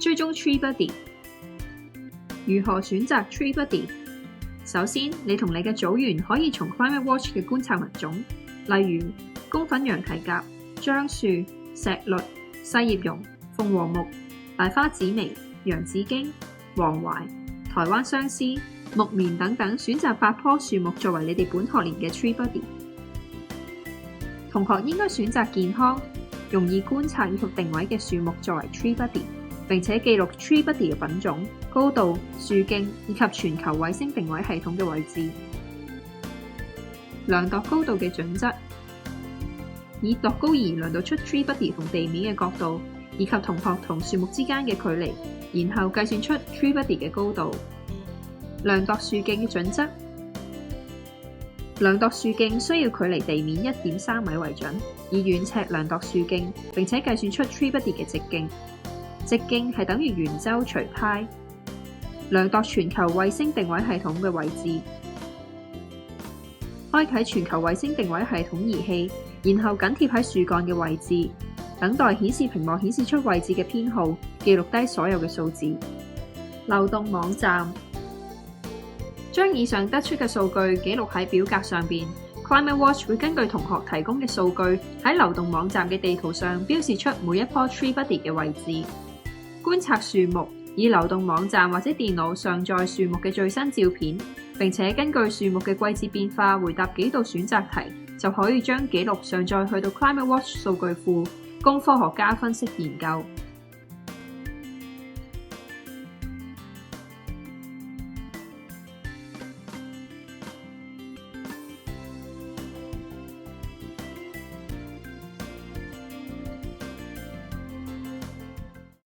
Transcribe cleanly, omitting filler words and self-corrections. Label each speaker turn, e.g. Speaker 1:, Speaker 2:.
Speaker 1: 追蹤 TreeBuddy。如何選擇 TreeBuddy？ 首先，你同你嘅組員可以從 Climate Watch 嘅觀察物種，例如公粉羊蹄甲、樟樹、石栗、細葉榕、鳳凰木、大花紫薇、洋紫荊、黃槐、台灣相思、木棉等等，選擇8棵樹木作為你哋本學年嘅 TreeBuddy。同學應該選擇健康、容易觀察以及定位嘅樹木作為 TreeBuddy， 並且記錄 TreeBuddy 嘅品種、高度、樹徑以及全球衛星定位系統嘅位置。量度高度嘅準則，以度高儀量度出 TreeBuddy 同地面嘅角度，以及同學同樹木之間嘅距離，然後計算出 TreeBuddy 嘅高度。量度樹徑嘅準則，量度樹徑需要距離地面 1.3 米為準，以遠尺量度樹徑，並且計算出 TreeBuddy 嘅直徑。直徑係等於圓周除派。量度全球衛星定位系統嘅位置，開啟全球衛星定位系統儀器，然後緊貼喺樹幹嘅位置，等待顯示屏幕顯示出位置嘅編號，記錄低所有嘅數字。流動網站，將以上得出嘅數據記錄喺表格上邊。Climate Watch 會根據同學提供嘅數據喺流動網站嘅地圖上標示出每一棵 TreeBuddy 嘅位置。觀察樹木，以流動網站或者電腦上載樹木嘅最新照片，並且根據樹木嘅季節變化回答幾道選擇題，就可以將記錄上載去到 Climate Watch 數據庫，供科學家分析研究。